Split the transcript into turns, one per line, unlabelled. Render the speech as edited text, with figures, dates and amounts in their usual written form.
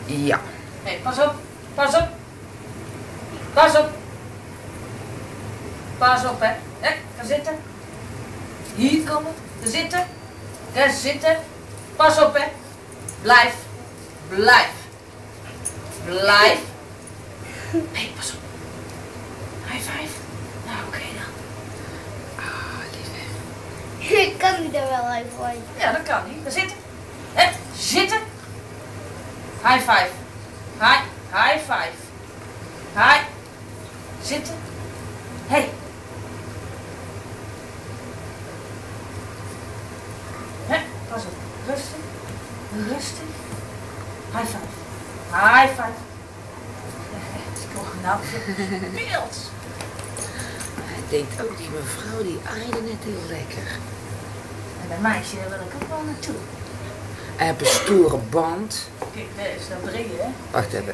Ja.
Hé, pas op. Pas op. Pas op. Pas op, hè. Ga zitten. Hier komen. Ga zitten. Ga zitten. Pas op, hè. Blijf. Blijf. Blijf. Hé, pas op. High five. Nou, oké dan.
Ah, lieve.
Ik kan niet er wel even voor.
Ja, dat kan niet. Ga zitten. Hé, zitten. High five. High five. Hi. Zitten. Hé. Hey. Pas op. Rustig. Rustig. High five. High five. Ik word nou beeld.
Hij denkt ook, die mevrouw die aaide net heel lekker.
En dat meisje, daar wil ik ook wel naartoe.
Hij heeft een stoere band.
Kijk, dat is dat brede, hè?
Wacht even.